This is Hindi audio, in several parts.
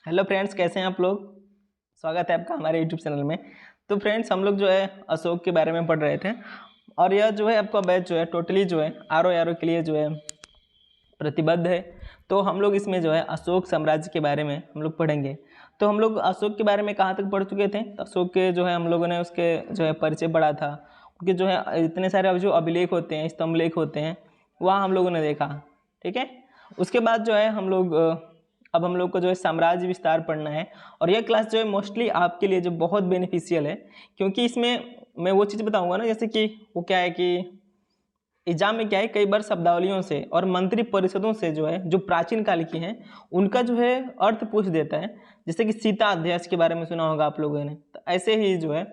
हेलो फ्रेंड्स, कैसे हैं आप लोग। स्वागत है आपका हमारे यूट्यूब चैनल में। तो फ्रेंड्स, हम लोग जो है अशोक के बारे में पढ़ रहे थे और यह जो है आपका बैच जो है टोटली जो है आर के लिए जो है प्रतिबद्ध है। तो हम लोग इसमें जो है अशोक साम्राज्य के बारे में हम लोग पढ़ेंगे। तो हम लोग अशोक के बारे में कहाँ तक पढ़ चुके थे, तो अशोक के जो है हम लोगों ने उसके जो है परिचय पढ़ा था। उनके जो है इतने सारे जो अभिलेख होते हैं, स्तंभ लेख होते हैं, वहाँ हम लोगों ने देखा। ठीक है। उसके बाद जो है हम लोग अब हम लोग को जो है साम्राज्य विस्तार पढ़ना है। और यह क्लास जो है मोस्टली आपके लिए जो बहुत बेनिफिशियल है, क्योंकि इसमें मैं वो चीज़ बताऊंगा ना, जैसे कि वो क्या है कि एग्जाम में क्या है, कई बार शब्दावलियों से और मंत्री परिषदों से जो है जो प्राचीन काल की हैं उनका जो है अर्थ पूछ देता है। जैसे कि सीता अध्याय के बारे में सुना होगा आप लोगों ने, तो ऐसे ही जो है।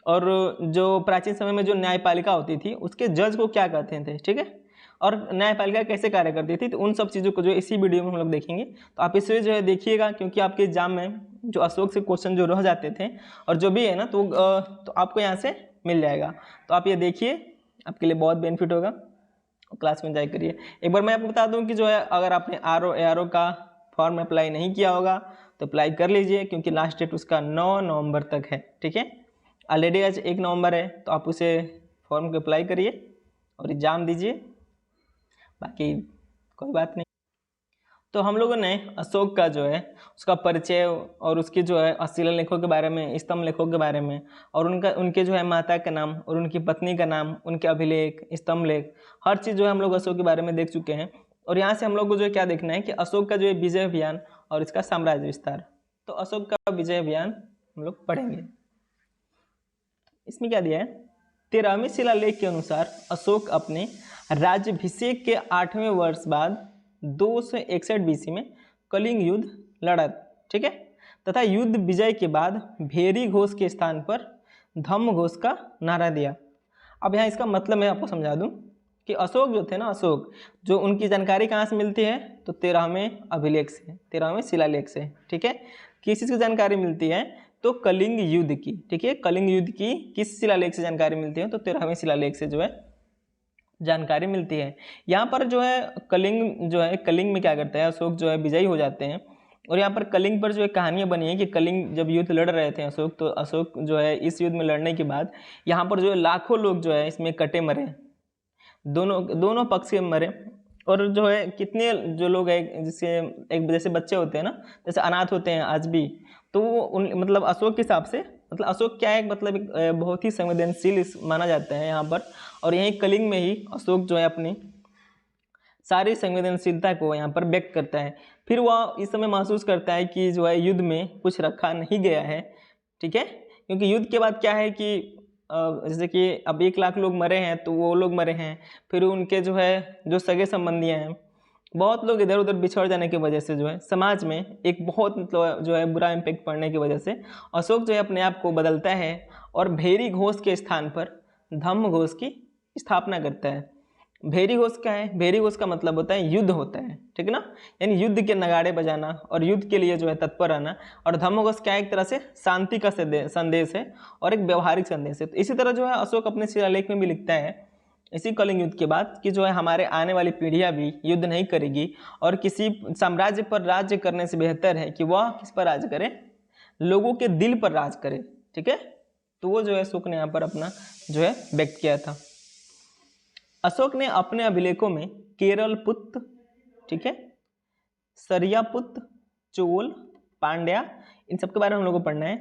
और जो प्राचीन समय में जो न्यायपालिका होती थी उसके जज को क्या कहते थे, ठीक है, और न्यायपालिका कैसे कार्य करती थी, तो उन सब चीज़ों को जो इसी वीडियो में हम लोग देखेंगे। तो आप इसे जो है देखिएगा, क्योंकि आपके एग्जाम में जो अशोक से क्वेश्चन जो रह जाते थे और जो भी है ना, तो आपको यहाँ से मिल जाएगा। तो आप ये देखिए, आपके लिए बहुत बेनिफिट होगा। क्लास में एंजॉय करिए। एक बार मैं आपको बता दूं कि जो है अगर आपने आर ओ का फॉर्म अप्लाई नहीं किया होगा तो अप्लाई कर लीजिए, क्योंकि लास्ट डेट उसका 9 नवंबर तक है। ठीक है। ऑलरेडी आज 1 नवंबर है, तो आप उसे फॉर्म को अप्लाई करिए और एग्ज़ाम दीजिए। बाकी कोई बात नहीं। तो हम लोगों ने अशोक का जो है उसका परिचय और उसकी जो है शिलालेखों के बारे में, स्तंभ लेखों के बारे में, और उनके जो है माता का नाम और उनकी पत्नी का नाम, उनके अभिलेख, स्तंभ लेख, हर चीज़ जो है हम लोग अशोक के बारे में देख चुके हैं। और यहाँ से हम लोग को जो है क्या देखना है कि अशोक का जो है विजय अभियान और इसका साम्राज्य विस्तार। तो अशोक का विजय अभियान हम लोग पढ़ेंगे। इसमें क्या दिया है, 13वें शिलालेख के अनुसार अशोक अपने राज्याभिषेक के 8वें वर्ष बाद 261 BC में कलिंग युद्ध लड़ा। ठीक है। तथा युद्ध विजय के बाद भेरी घोष के स्थान पर धम्म घोष का नारा दिया। अब यहाँ इसका मतलब मैं आपको समझा दूं कि अशोक जो थे ना, अशोक जो उनकी जानकारी कहाँ से मिलती है, तो 13वें अभिलेख से, 13वें शिलालेख से। ठीक है। किस चीज़ की जानकारी मिलती है, तो कलिंग युद्ध की। ठीक है। कलिंग युद्ध की किस शिलालेख से जानकारी मिलती है, तो 13वें शिलालेख से जो है जानकारी मिलती है। यहाँ पर जो है कलिंग जो है, कलिंग में क्या करता है, अशोक जो है विजयी हो जाते हैं। और यहाँ पर कलिंग पर जो है कहानियाँ बनी है कि कलिंग जब युद्ध लड़ रहे थे अशोक, तो अशोक जो है इस युद्ध में लड़ने के बाद यहाँ पर जो है लाखों लोग जो है इसमें कटे मरे, दोनों दोनों पक्ष के मरे। और जो है कितने जो लोग हैं, जिससे एक जैसे बच्चे होते हैं ना, जैसे अनाथ होते हैं आज भी, तो वो उन मतलब अशोक के हिसाब से, मतलब अशोक क्या है, मतलब एक बहुत ही संवेदनशील माना जाता है यहाँ पर। और यहीं कलिंग में ही अशोक जो है अपनी सारी संवेदनशीलता को यहाँ पर व्यक्त करता है। फिर वह इस समय महसूस करता है कि जो है युद्ध में कुछ रखा नहीं गया है। ठीक है। क्योंकि युद्ध के बाद क्या है कि जैसे कि अब 1 लाख लोग मरे हैं, तो वो लोग मरे हैं, फिर उनके जो है जो सगे संबंधियाँ हैं, बहुत लोग इधर उधर बिछड़ जाने की वजह से जो है समाज में एक बहुत मतलब जो है बुरा इम्पैक्ट पड़ने की वजह से अशोक जो है अपने आप को बदलता है और भेरी घोष के स्थान पर धम्म घोष की स्थापना करता है। भेरी घोष क्या है, भेरी घोष का मतलब होता है युद्ध होता है। ठीक है ना, यानी युद्ध के नगाड़े बजाना और युद्ध के लिए जो है तत्पर रहना। और धम्म घोष क्या है, एक तरह से शांति का संदेश है और एक व्यवहारिक संदेश है। तो इसी तरह जो है अशोक अपने शिलालेख में भी लिखता है इसी कलिंग युद्ध के बाद कि जो है हमारे आने वाली पीढ़ियां भी युद्ध नहीं करेगी और किसी साम्राज्य पर राज्य करने से बेहतर है कि वह किस पर राज करे, लोगों के दिल पर राज करे। ठीक है। तो वो जो है अशोक ने यहाँ पर अपना जो है व्यक्त किया था। अशोक ने अपने अभिलेखों में केरल पुत्र, ठीक है, सरियापुत्र, चोल, पांड्या, इन सब के बारे में हम लोग को पढ़ना है।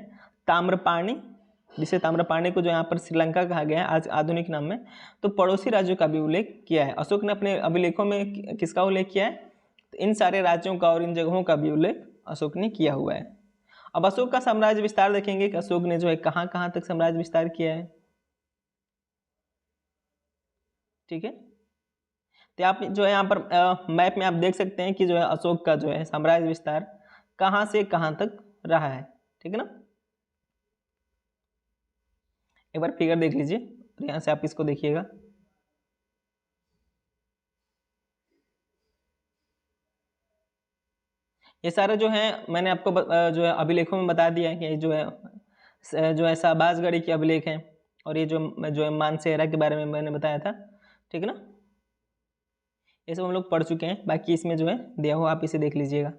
ताम्रपाणी, जिसे ताम्रपाणी को जो यहाँ पर श्रीलंका कहा गया है आज आधुनिक नाम में, तो पड़ोसी राज्यों का भी उल्लेख किया है। अशोक ने अपने अभिलेखों में किसका उल्लेख किया है, तो इन सारे राज्यों का और इन जगहों का भी उल्लेख अशोक ने किया हुआ है। अब अशोक का साम्राज्य विस्तार देखेंगे कि अशोक ने जो है कहाँ कहाँ तक साम्राज्य विस्तार किया है। ठीक है। तो आप जो है यहाँ पर मैप में आप देख सकते हैं कि जो है अशोक का जो है साम्राज्य विस्तार कहाँ से कहाँ तक रहा है। ठीक है ना, एक बार फिगर देख लीजिए और यहाँ से आप इसको देखिएगा। ये सारे जो है मैंने आपको जो है अभिलेखों में बता दिया है कि जो है शाहबाजगढ़ी के अभिलेख हैं, और ये जो है मानसेहरा के बारे में मैंने बताया था। ठीक है ना, ये सब हम लोग पढ़ चुके हैं। बाकी इसमें जो है दिया हुआ आप इसे देख लीजिएगा।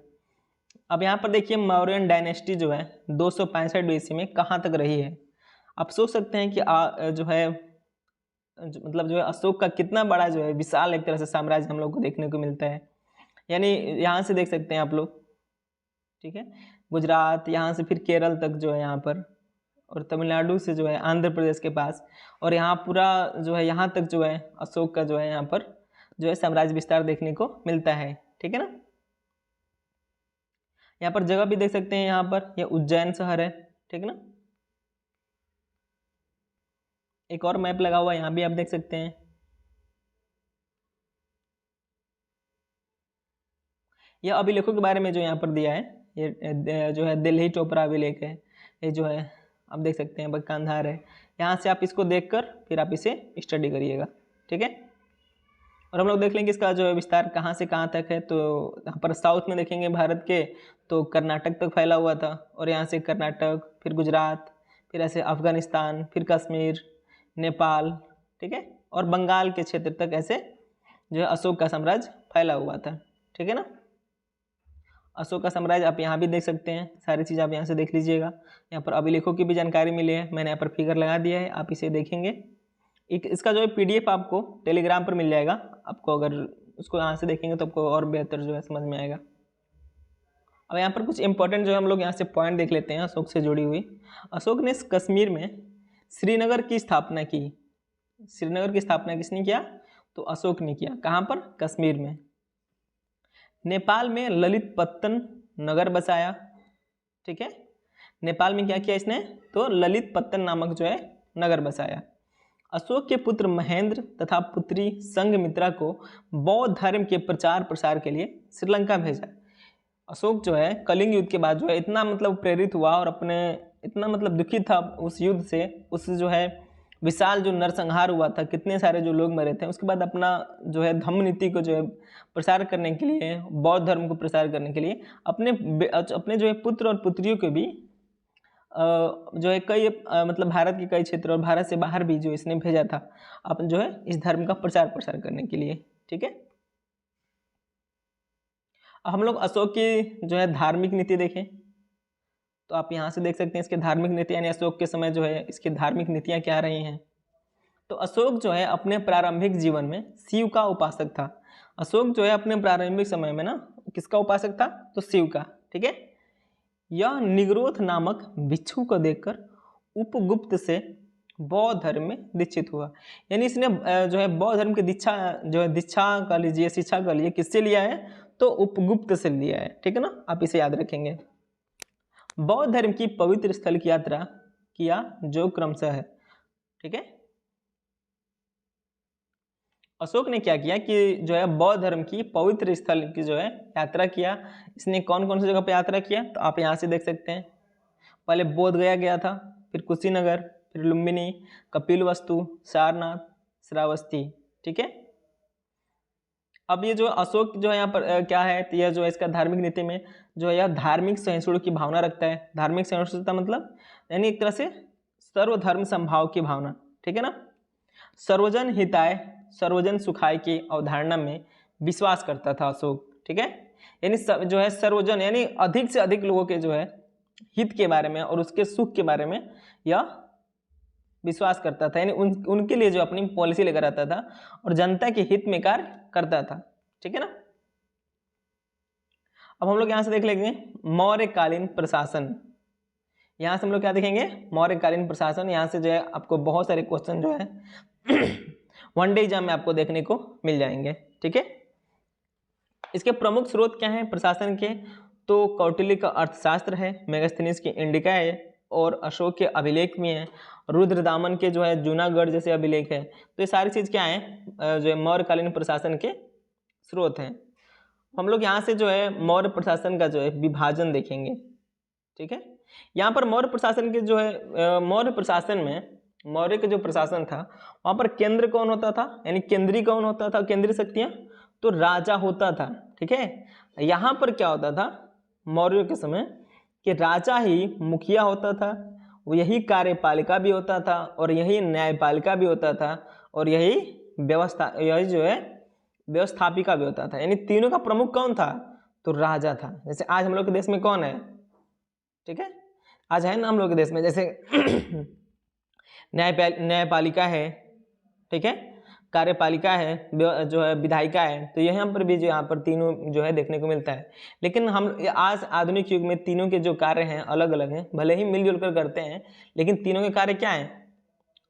अब यहाँ पर देखिए मौर्यन डायनेस्टी जो है 265 BC में कहाँ तक रही है। आप सोच सकते हैं कि जो है मतलब जो है अशोक का कितना बड़ा जो है विशाल एक तरह से साम्राज्य हम लोग को देखने को मिलता है। यानी यहाँ से देख सकते हैं आप लोग, ठीक है, गुजरात, यहाँ से फिर केरल तक जो है यहाँ पर, और तमिलनाडु से जो है आंध्र प्रदेश के पास, और यहाँ पूरा जो है यहाँ तक जो है अशोक का जो है यहाँ पर जो है साम्राज्य विस्तार देखने को मिलता है। ठीक है ना। यहाँ पर जगह भी देख सकते हैं, यहाँ पर यह उज्जैन शहर है। ठीक है ना। एक और मैप लगा हुआ है, यहाँ भी आप देख सकते हैं। यह अभिलेखों के बारे में जो यहाँ पर दिया है, ये जो है दिल्ली टोपरा अभिलेख है। ये जो है आप देख सकते हैं कांधार है। यहाँ से आप इसको देखकर फिर आप इसे स्टडी करिएगा। ठीक है। और हम लोग देख लेंगे इसका जो है विस्तार कहाँ से कहाँ तक है। तो यहाँ पर साउथ में देखेंगे भारत के, तो कर्नाटक तक फैला हुआ था, और यहाँ से कर्नाटक, फिर गुजरात, फिर ऐसे अफगानिस्तान, फिर कश्मीर, नेपाल, ठीक है, और बंगाल के क्षेत्र तक ऐसे जो है अशोक का साम्राज्य फैला हुआ था। ठीक है ना। अशोक का साम्राज्य आप यहाँ भी देख सकते हैं, सारी चीज़ आप यहाँ से देख लीजिएगा। यहाँ पर अभिलेखों की भी जानकारी मिली है, मैंने यहाँ पर फिगर लगा दिया है, आप इसे देखेंगे। एक इसका जो है PDF आपको टेलीग्राम पर मिल जाएगा। आपको अगर उसको यहाँ से देखेंगे तो आपको और बेहतर जो है समझ में आएगा। अब यहाँ पर कुछ इंपॉर्टेंट जो है हम लोग यहाँ से पॉइंट देख लेते हैं अशोक से जुड़ी हुई। अशोक ने कश्मीर में श्रीनगर की स्थापना की। श्रीनगर की स्थापना किसने किया? तो अशोक ने किया। कहाँ पर? कश्मीर में। नेपाल में ललित पत्तन नगर बसाया। ठीक है। नेपाल में क्या किया इसने? तो ललित पत्तन नामक जो है नगर बसाया। अशोक के पुत्र महेंद्र तथा पुत्री संघमित्रा को बौद्ध धर्म के प्रचार प्रसार के लिए श्रीलंका भेजा। अशोक जो है कलिंग युद्ध के बाद जो है इतना मतलब प्रेरित हुआ और अपने इतना मतलब दुखी था उस युद्ध से, उस जो है विशाल जो नरसंहार हुआ था, कितने सारे जो लोग मरे थे, उसके बाद अपना जो है धम्म नीति को जो है प्रसार करने के लिए, बौद्ध धर्म को प्रसार करने के लिए अपने जो है पुत्र और पुत्रियों को भी जो है कई मतलब भारत के कई क्षेत्र और भारत से बाहर भी जो इसने भेजा था अपन जो है इस धर्म का प्रचार प्रसार करने के लिए। ठीक है। अब हम लोग अशोक की जो है धार्मिक नीति देखें तो आप यहाँ से देख सकते हैं इसके धार्मिक नीति, यानी अशोक के समय जो है इसकी धार्मिक नीतियाँ क्या रही हैं। तो अशोक जो है अपने प्रारंभिक जीवन में शिव का उपासक था। अशोक जो है अपने प्रारंभिक समय में ना किसका उपासक था? तो शिव का। ठीक है। यह निग्रोध नामक भिक्षु को देखकर उपगुप्त से बौद्ध धर्म में दीक्षित हुआ। यानी इसने जो है बौद्ध धर्म की दीक्षा कर लीजिए, शिक्षा कर लीजिए, किससे लिया है? तो उपगुप्त से लिया है। ठीक है ना। आप इसे याद रखेंगे। बौद्ध धर्म की पवित्र स्थल की यात्रा किया जो क्रमशः है। ठीक है। अशोक ने क्या किया कि जो है बौद्ध धर्म की पवित्र स्थल की जो है यात्रा किया। इसने कौन कौन सी जगह पर यात्रा किया? तो आप यहाँ से देख सकते हैं। पहले बोध गया गया था, फिर कुशीनगर, फिर लुम्बिनी, कपिलवस्तु, सारनाथ, श्रावस्ती। ठीक है। अब ये जो अशोक जो है यहाँ पर क्या है, तो यह जो है इसका धार्मिक नीति में जो है यह धार्मिक सहिष्णुता की भावना रखता है। धार्मिक सहिष्णुता मतलब यानी एक तरह से सर्वधर्म समभाव की भावना। ठीक है ना। सर्वजन हिताय सर्वजन सुखाय की अवधारणा में विश्वास करता था अशोक। ठीक है। यानी जो है सर्वजन यानी अधिक से अधिक लोगों के जो है हित के बारे में और उसके सुख के बारे में यह विश्वास करता था, यानी उनके लिए जो अपनी पॉलिसी लेकर आता था और जनता के हित में कार्य करता था। ठीक है ना। अब हम लोग यहाँ से देख लेंगे मौर्यकालीन प्रशासन। यहाँ से हम लोग क्या देखेंगे? मौर्यकालीन प्रशासन। यहाँ से जो है आपको बहुत सारे क्वेश्चन जो है वनडे एग्जाम में आपको देखने को मिल जाएंगे। ठीक है। इसके प्रमुख स्रोत क्या हैं प्रशासन के? तो कौटिल्य का अर्थशास्त्र है, मेगास्थनीज की इंडिका है, और अशोक के अभिलेख भी हैं, रुद्रदामन के जो है जूनागढ़ जैसे अभिलेख है। तो ये सारी चीज़ क्या है जो है मौर्यकालीन प्रशासन के स्रोत हैं। हम लोग यहाँ से जो है मौर्य प्रशासन का जो है विभाजन देखेंगे। ठीक है। यहाँ पर मौर्य प्रशासन के जो है मौर्य प्रशासन में मौर्य का जो प्रशासन था वहाँ पर केंद्र कौन होता था, यानी केंद्रीय कौन होता था? केंद्रीय शक्तियाँ तो राजा होता था। ठीक है। यहाँ पर क्या होता था मौर्य के समय कि राजा ही मुखिया होता था, वो यही कार्यपालिका भी होता था और यही न्यायपालिका भी होता था और यही जो है व्यवस्थापिका भी होता था। यानी तीनों का प्रमुख कौन था? तो राजा था। जैसे आज हम लोग के देश में कौन है, ठीक है, आज है ना हम लोग के देश में जैसे न्यायपालिका है, ठीक है, कार्यपालिका है, जो है विधायिका है। तो यहाँ पर भी जो यहाँ पर तीनों जो है देखने को मिलता है। लेकिन हम आज आधुनिक युग में तीनों के जो कार्य हैं अलग अलग हैं, भले ही मिलजुल कर करते हैं लेकिन तीनों के कार्य क्या हैं,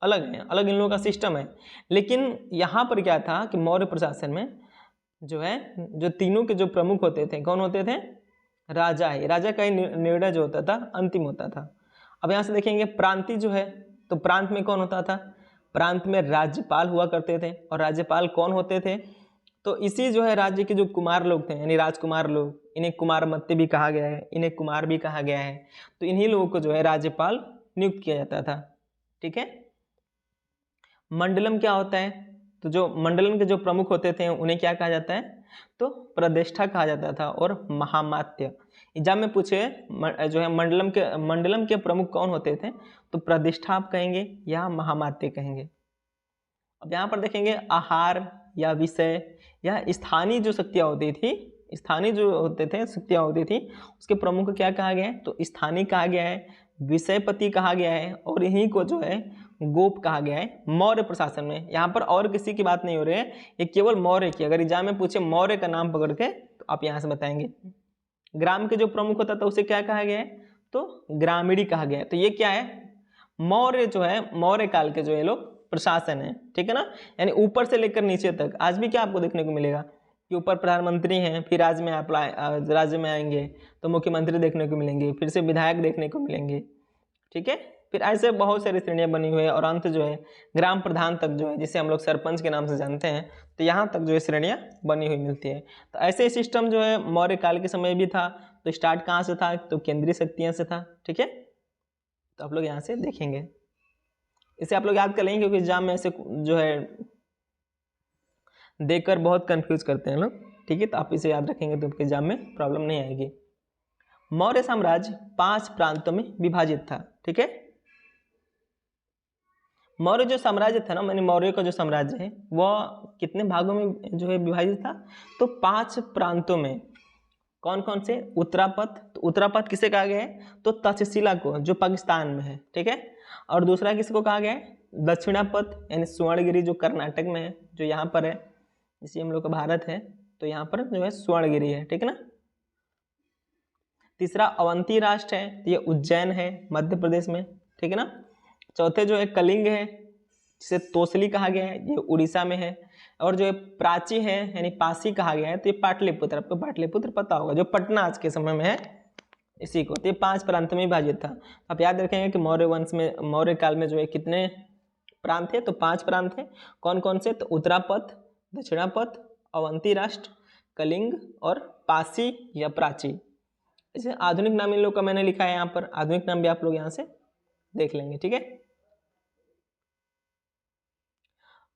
अलग हैं, अलग इन लोगों का सिस्टम है। लेकिन यहाँ पर क्या था कि मौर्य प्रशासन में जो है जो तीनों के जो प्रमुख होते थे, कौन होते थे, राजा है। राजा का ही निर्णय जो होता था अंतिम होता था। अब यहाँ से देखेंगे प्रांतीय जो है, तो प्रांत में कौन होता था, प्रांत में राज्यपाल हुआ करते थे। और राज्यपाल कौन होते थे, तो इसी जो है राज्य के जो कुमार लोग थे यानी राजकुमार लोग, इन्हें कुमारमत्ते भी कहा गया है, इन्हें कुमार भी कहा गया है। तो इन्हीं लोगों को जो है राज्यपाल नियुक्त किया जाता था, ठीक है। मंडलम क्या होता है, तो जो मंडलम के जो प्रमुख होते थे उन्हें क्या कहा जाता है, तो प्रतिष्ठा कहा जाता था। और महामात्य एग्जाम में पूछे जो है मंडलम के प्रमुख कौन होते थे, तो प्रतिष्ठा आप कहेंगे या महामात्य कहेंगे। अब यहाँ पर देखेंगे आहार या विषय या स्थानीय जो शक्तियाँ होती थी, स्थानीय जो होते थे शक्तियाँ होती थी, उसके प्रमुख को क्या कहा गया है, तो स्थानीय कहा गया है, विषयपति कहा गया है, और यहीं को जो है गोप कहा गया है मौर्य प्रशासन में। यहाँ पर और किसी की बात नहीं हो रही है, ये केवल मौर्य की। अगर एग्जाम में पूछे मौर्य का नाम पकड़ के तो आप यहाँ से बताएंगे। ग्राम के जो प्रमुख होता था उसे क्या कहा गया है, तो ग्रामीणी कहा गया है। तो ये क्या है, मौर्य जो है मौर्य काल के जो ये लोग प्रशासन है, ठीक है ना, यानी ऊपर से लेकर नीचे तक। आज भी क्या आपको देखने को मिलेगा कि ऊपर प्रधानमंत्री हैं, फिर राज्य में आएंगे तो मुख्यमंत्री देखने को मिलेंगे, फिर से विधायक देखने को मिलेंगे, ठीक है। फिर ऐसे बहुत सारी श्रेणियां बनी हुई है और अंत जो है ग्राम प्रधान तक जो है, जिसे हम लोग सरपंच के नाम से जानते हैं, तो यहाँ तक जो है श्रेणियां बनी हुई मिलती है। तो ऐसे सिस्टम जो है मौर्य काल के समय भी था। तो स्टार्ट कहाँ से था, तो केंद्रीय शक्तियाँ से था, ठीक है। तो आप लोग यहाँ से देखेंगे, इसे आप लोग याद कर लेंगे क्योंकि एग्जाम में ऐसे जो है देखकर बहुत कंफ्यूज करते हैं लोग, ठीक है। तो आप इसे याद रखेंगे तो आपके एग्जाम में प्रॉब्लम नहीं आएगी। मौर्य साम्राज्य 5 प्रांतों में विभाजित था, ठीक है। मौर्य जो साम्राज्य था ना, मैंने मौर्य का जो साम्राज्य है वह कितने भागों में जो है विभाजित था, तो 5 प्रांतों में। कौन कौन से, उत्तरापथ, तो उत्तरापथ किसे कहा गया है, तो तक्षशिला को, जो पाकिस्तान में है, ठीक है। और दूसरा किसको कहा गया है, दक्षिणापथ यानी स्वर्णगिरी, जो कर्नाटक में है, जो यहाँ पर है, इसी हम लोग का भारत है, तो यहाँ पर जो है स्वर्णगिरी है, ठीक है ना। तीसरा अवंती राष्ट्र है, तो ये उज्जैन है मध्य प्रदेश में, ठीक है ना। चौथे जो है कलिंग है, जिसे तोसली कहा गया है, ये उड़ीसा में है। और जो है प्राची है यानी पासी कहा गया है, तो ये पाटलिपुत्र, आपको पाटलिपुत्र पता होगा, जो पटना आज के समय में है, इसी को। तो ये 5 प्रांत में विभाजित था। आप याद रखेंगे कि मौर्य वंश में, मौर्य काल में जो है कितने प्रांत थे, तो 5 प्रांत थे। कौन कौन से, तो उत्तरापथ, दक्षिणापथ, अवंती राष्ट्र, कलिंग और पासी या प्राची। इसे आधुनिक नाम इन लोग का मैंने लिखा है यहाँ पर, आधुनिक नाम भी आप लोग यहाँ से देख लेंगे, ठीक है।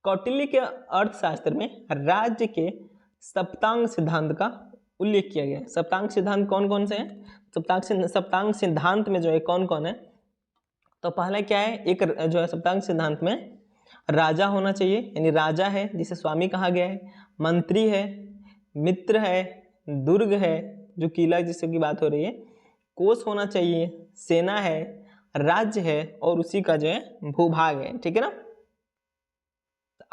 कौटिल्य के अर्थशास्त्र में राज्य के सप्तांग सिद्धांत का उल्लेख किया गया है। सप्तांग सिद्धांत कौन कौन से हैं, सप्तांग सिद्धांत में जो है कौन कौन है, तो पहला क्या है, एक जो है सप्तांग सिद्धांत में राजा होना चाहिए, यानी राजा है जिसे स्वामी कहा गया है, मंत्री है, मित्र है, दुर्ग है जो किला जिसकी बात हो रही है, कोष होना चाहिए, सेना है, राज्य है और उसी का जो है भूभाग है, ठीक है ना।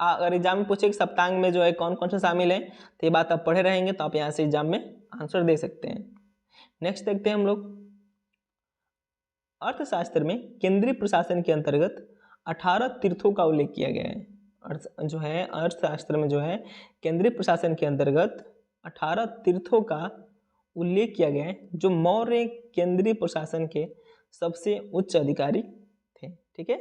अगर एग्जाम में पूछे कि सप्तांग में जो है कौन कौन से शामिल है, तो ये बात आप पढ़े रहेंगे तो आप यहाँ से एग्जाम में आंसर दे सकते हैं। नेक्स्ट देखते हैं हम लोग, अर्थशास्त्र में केंद्रीय प्रशासन के अंतर्गत 18 तीर्थों का उल्लेख किया गया है। जो है अर्थशास्त्र में जो है केंद्रीय प्रशासन के अंतर्गत 18 तीर्थों का उल्लेख किया गया है, जो मौर्य केंद्रीय प्रशासन के सबसे उच्च अधिकारी थे, ठीक है।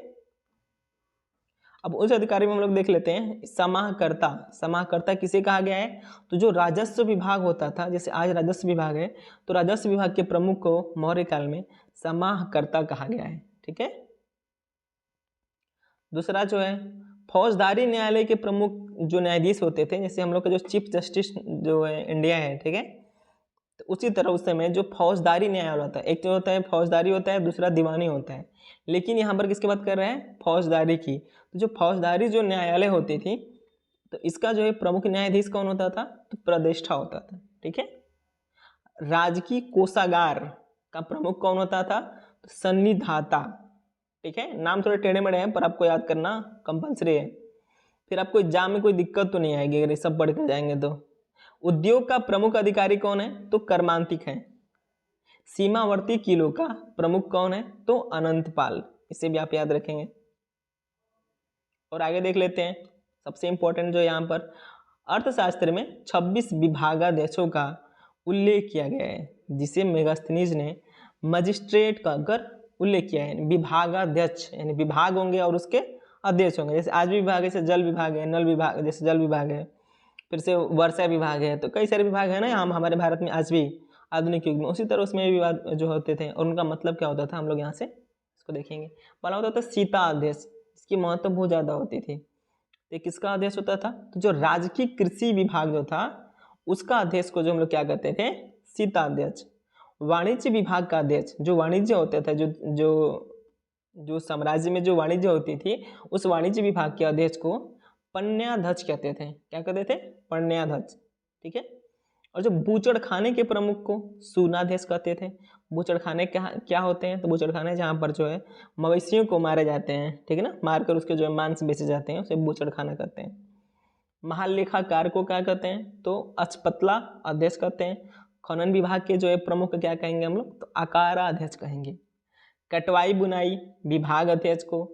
अब उच्च अधिकारी में हम लोग देख लेते हैं, समाहर्ता। समाहर्ता किसे कहा गया है, तो जो राजस्व विभाग होता था, जैसे आज राजस्व विभाग है, तो राजस्व विभाग के प्रमुख को मौर्य काल में समाहर्ता कहा गया है, ठीक है। दूसरा जो है फौजदारी न्यायालय के प्रमुख जो न्यायाधीश होते थे, जैसे हम लोग का जो चीफ जस्टिस जो है इंडिया है, ठीक है, तो उसी तरह उस समय जो फौजदारी न्यायालय होता है, एक जो होता है फौजदारी होता है, दूसरा दीवानी होता है, लेकिन यहाँ पर किसकी बात कर रहे हैं, फौजदारी की। तो जो फौजदारी जो न्यायालय होती थी, तो इसका जो है प्रमुख न्यायाधीश कौन होता था, तो प्रतिष्ठा होता था, ठीक है। राजकीय कोषागार का प्रमुख कौन होता था? तो सन्निधाता। ठीक है, नाम थोड़े टेढ़े मेढ़े हैं पर आपको याद करना कंपलसरी है, फिर आपको एग्जाम में कोई दिक्कत तो नहीं आएगी अगर ये सब पढ़ कर जाएंगे तो। उद्योग का प्रमुख अधिकारी कौन है? तो कर्मांतिक है। सीमावर्ती किलों का प्रमुख कौन है? तो अनंतपाल। इसे भी आप याद रखेंगे। और आगे देख लेते हैं, सबसे इंपॉर्टेंट जो यहाँ पर अर्थशास्त्र में 26 विभागाध्यक्षों का उल्लेख किया गया है, जिसे मेगास्थनीज ने मजिस्ट्रेट का कर उल्लेख किया है। विभागाध्यक्ष यानी विभाग होंगे और उसके अध्यक्ष होंगे। जैसे आज भी विभाग है, जैसे जल विभाग है, नल विभाग, जैसे जल विभाग है, फिर से वर्षा विभाग है, तो कई सारे विभाग है ना यहाँ हमारे भारत में आज भी आधुनिक युग में। उसी तरह उसमें भी विभाग जो होते थे और उनका मतलब क्या होता था, हम लोग यहाँ से इसको देखेंगे। पहला होता था सीता अध्यक्ष, इसकी महत्व बहुत ज़्यादा होती थी। तो किसका अध्यक्ष होता था? तो जो राजकीय कृषि विभाग जो था उसका अध्यक्ष को जो हम लोग क्या कहते थे? सीता अध्यक्ष। वाणिज्य विभाग का अध्यक्ष, जो वाणिज्य होते थे, जो साम्राज्य में जो वाणिज्य होती थी, उस वाणिज्य विभाग के अध्यक्ष को पण्याध्यक्ष कहते थे। क्या कहते थे? पण्याध्यक्ष। ठीक है। और जो बूचड़खाने के प्रमुख को सूनाध्यक्ष कहते थे। बूचड़खाने क्या होते हैं? तो बूचड़खाने जहाँ पर जो है मवेशियों को मारे जाते हैं, ठीक है ना, मारकर उसके जो है मांस बेचे जाते हैं, उसे बूचड़खाना कहते हैं। महालेखाकार को क्या कहते हैं? तो अचपतला अध्यक्ष कहते हैं। खनन विभाग के जो है प्रमुख क्या कहेंगे हम लोग? तो आकारा अध्यक्ष कहेंगे। कटवाई बुनाई विभाग अध्यक्ष को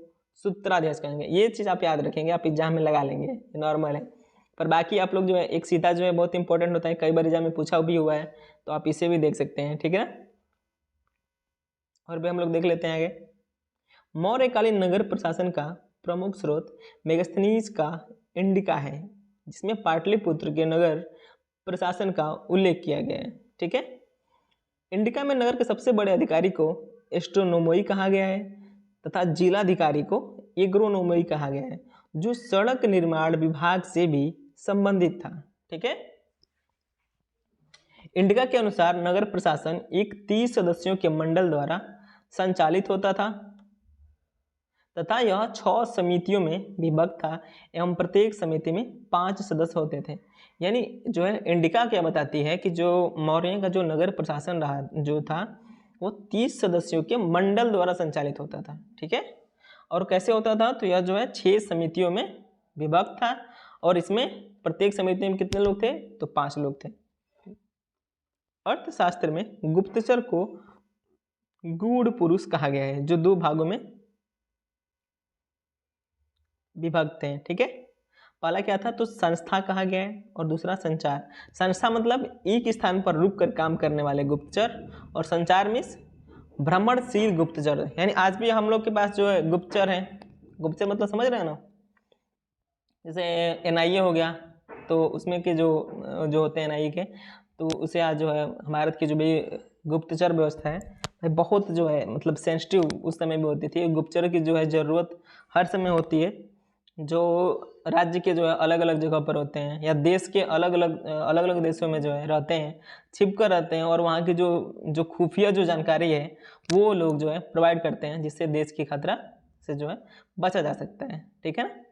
सूत्राध्यक्ष कहेंगे। ये चीज़ आप याद रखेंगे, आप एग्जाम में लगा लेंगे, नॉर्मल है। पर बाकी आप लोग जो है एक सीता जो है बहुत इंपॉर्टेंट होता है, कई बार एग्जाम में पूछा भी हुआ है, तो आप इसे भी देख सकते हैं। ठीक है ना। और भी हम लोग देख लेते हैं आगे। मौर्यकालीन नगर प्रशासन का प्रमुख स्रोत मेगास्थनीज का इंडिका है, जिसमें पाटलिपुत्र के नगर प्रशासन का उल्लेख किया गया है। ठीक है। इंडिका में नगर के सबसे बड़े अधिकारी को एस्ट्रोनोमोई कहा गया है तथा जिलाधिकारी को एग्रोनोमोई कहा गया है, जो सड़क निर्माण विभाग से भी संबंधित था। ठीक है। इंडिका के अनुसार नगर प्रशासन एक 30 सदस्यों के मंडल द्वारा संचालित होता था तथा यह 6 समितियों में विभक्त था एवं प्रत्येक समिति में 5 सदस्य होते थे। यानी जो है इंडिका क्या बताती है कि जो मौर्य का जो नगर प्रशासन रहा जो था वो 30 सदस्यों के मंडल द्वारा संचालित होता था। ठीक है। और कैसे होता था? तो यह जो है 6 समितियों में विभक्त था और इसमें प्रत्येक समिति में कितने लोग थे? तो 5 लोग थे। अर्थशास्त्र में गुप्तचर को गूढ़ पुरुष कहा गया है, जो 2 भागों में विभक्त हैं। ठीक है। पहला क्या था? तो संस्था कहा गया है और दूसरा संचार। संस्था मतलब एक स्थान पर रुक कर काम करने वाले गुप्तचर, और संचार मीन्स भ्रमणशील गुप्तचर। यानी आज भी हम लोग के पास जो है गुप्तचर हैं। गुप्तचर मतलब समझ रहे हैं ना, जैसे NIA हो गया, तो उसमें के जो होते हैं NIA के, तो उसे आज जो है भारत की जो भी गुप्तचर व्यवस्था है बहुत जो है मतलब सेंसिटिव उस समय भी होती थी। गुप्तचर की जो है ज़रूरत हर समय होती है, जो राज्य के जो है अलग अलग जगह पर होते हैं या देश के अलग अलग देशों में जो है रहते हैं, छिप कर रहते हैं, और वहाँ की जो खुफिया जो जानकारी है वो लोग जो है प्रोवाइड करते हैं, जिससे देश की खतरा से जो है बचा जा सकता है। ठीक है ना।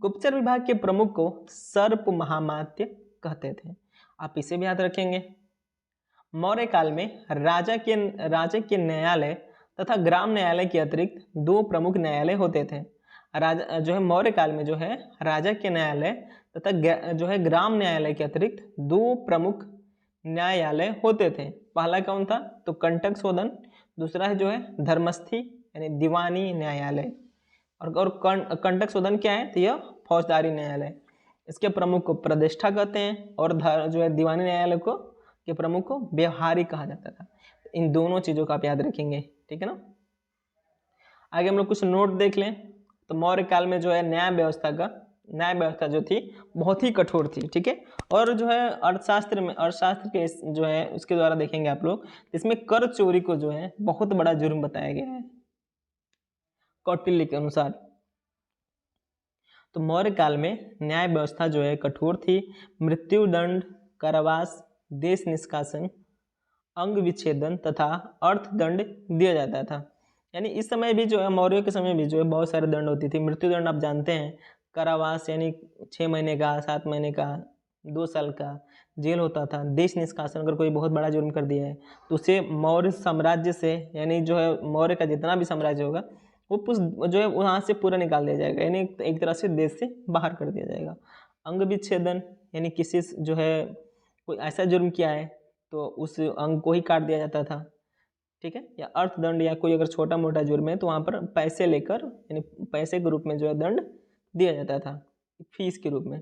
गुप्तचर विभाग के प्रमुख को सर्प महामात्य कहते थे। आप इसे भी याद रखेंगे। मौर्य काल में राजा के न्यायालय तथा ग्राम न्यायालय के अतिरिक्त 2 प्रमुख न्यायालय होते थे। राजा जो है मौर्य काल में जो है राजा के न्यायालय तथा जो है ग्राम न्यायालय के अतिरिक्त 2 प्रमुख न्यायालय होते थे। पहला कौन था? तो कंटक शोधन, दूसरा है जो है धर्मस्थी यानी दीवानी न्यायालय। और कंटक शोधन क्या है? तो यह फौजदारी न्यायालय। इसके प्रमुख को प्रतिष्ठा कहते हैं और जो है दीवानी न्यायालय को के प्रमुख को व्यवहारिक कहा जाता था। इन दोनों चीज़ों का आप याद रखेंगे। ठीक है ना। आगे हम लोग कुछ नोट देख लें। तो मौर्य काल में जो है न्याय व्यवस्था जो थी बहुत ही कठोर थी। ठीक है। और जो है अर्थशास्त्र के जो है उसके द्वारा देखेंगे आप लोग, इसमें कर चोरी को जो है बहुत बड़ा जुर्म बताया गया है कौटिल्य के अनुसार। तो मौर्य काल में न्याय व्यवस्था जो है कठोर थी। मृत्युदंड, कारावास, देश निष्कासन, अंग विच्छेदन तथा अर्थदंड दिया जाता था। यानी इस समय भी जो है मौर्य के समय भी जो है बहुत सारे दंड होती थी। मृत्युदंड आप जानते हैं, कारावास यानी 6 महीने का, 7 महीने का, 2 साल का जेल होता था। देश निष्कासन, अगर कोई बहुत बड़ा जुर्म कर दिया है तो उसे मौर्य साम्राज्य से, यानी जो है मौर्य का जितना भी साम्राज्य होगा वो जो है वहाँ से पूरा निकाल दिया जाएगा, यानी एक तरह से देश से बाहर कर दिया जाएगा। अंग विच्छेदन, यानी किसी जो है कोई ऐसा जुर्म किया है तो उस अंग को ही काट दिया जाता था, ठीक है। या अर्थदंड, या कोई अगर छोटा मोटा जुर्म है तो वहाँ पर पैसे लेकर, यानी पैसे के रूप में जो है दंड दिया जाता था, फीस के रूप में।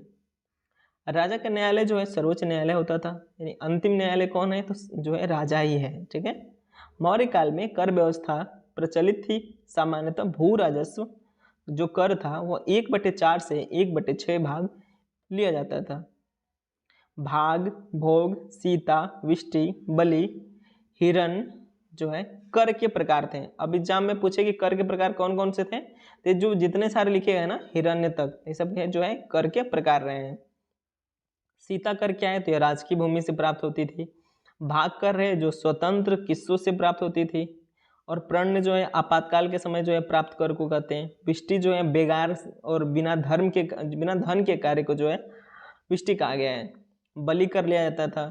राजा का न्यायालय जो है सर्वोच्च न्यायालय होता था, यानी अंतिम न्यायालय कौन है, तो जो है राजा ही है, ठीक है। मौर्य काल में कर व्यवस्था प्रचलित थी। सामान्यतः भू राजस्व जो कर था वो 1/4 से 1/6 भाग लिया जाता था। भाग, भोग, सीता, विष्टि, बलि, हिरण जो है कर के प्रकार थे। अब एग्जाम में पूछे कि कर के प्रकार कौन कौन से थे, तो जो जितने सारे लिखे गए ना हिरण्य तक, ये सब जो है कर के प्रकार रहे हैं। सीता कर क्या है, तो ये राजकीय भूमि से प्राप्त होती थी। भाग कर रहे जो स्वतंत्र किस्सों से प्राप्त होती थी। और प्रण जो है आपातकाल के समय जो है प्राप्त कर को कहते हैं। विष्टि जो है बेगार और बिना धन के कार्य को जो है विष्टि कहा गया है। बलि कर लिया जाता था,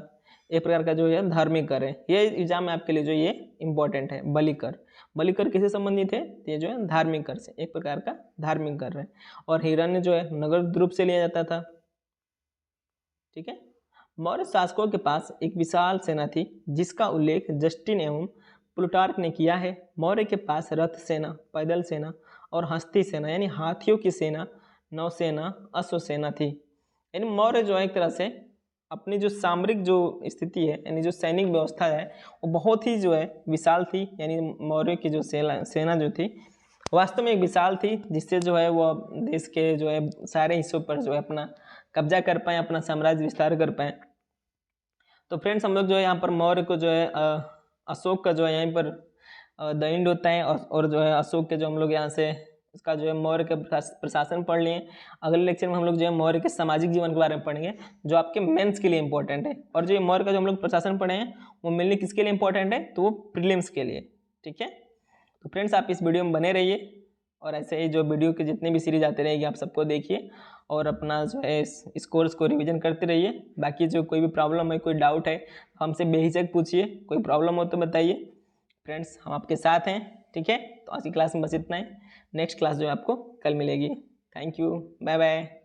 एक प्रकार का जो है धार्मिक कर है। ये एग्जाम में आपके लिए जो ये इंपॉर्टेंट है, बलि कर किससे संबंधित है, ये जो है धार्मिक कर से, एक प्रकार का धार्मिक कर है। और हिरण्य जो है नगद रूप से लिया जाता था, ठीक है। मौर्य शासकों के पास एक विशाल सेना थी जिसका उल्लेख जस्टिन एवं प्लूटार्क ने किया है। मौर्य के पास रथ सेना, पैदल सेना और हस्ती सेना यानी हाथियों की सेना, नौसेना, अश्वसेना थी। यानी मौर्य जो है एक तरह से अपनी जो सामरिक जो स्थिति है, यानी जो सैनिक व्यवस्था है वो बहुत ही जो है विशाल थी। यानी मौर्य की जो सेना जो थी वास्तव में एक विशाल थी, जिससे जो है वो देश के जो है सारे हिस्सों पर जो है अपना कब्जा कर पाए, अपना साम्राज्य विस्तार कर पाए। तो फ्रेंड्स हम लोग जो है यहाँ पर मौर्य को जो है अशोक का जो है यहीं पर द एंड होता है, और जो है अशोक के जो हम लोग यहाँ से उसका जो है मौर्य के प्रशासन पढ़ लिए। अगले लेक्चर में हम लोग जो है मौर्य के सामाजिक जीवन के बारे में पढ़ेंगे, जो आपके मेंस के लिए इंपॉर्टेंट है। और जो ये मौर्य का जो हम लोग प्रशासन पढ़े हैं वो मेनली किसके लिए इंपॉर्टेंट है, तो वो प्रीलिम्स के लिए, ठीक है। तो फ्रेंड्स आप इस वीडियो में बने रहिए, और ऐसे ही जो वीडियो के जितने भी सीरीज आते रहेगी आप सबको देखिए, और अपना जो है इस कोर्स को रिवीजन करते रहिए। बाकी जो कोई भी प्रॉब्लम है, कोई डाउट है, हमसे बेहिचक पूछिए, कोई प्रॉब्लम हो तो बताइए। फ्रेंड्स हम आपके साथ हैं, ठीक है। तो आज की क्लास में बस इतना ही, नेक्स्ट क्लास जो है आपको कल मिलेगी। Thank you, bye bye.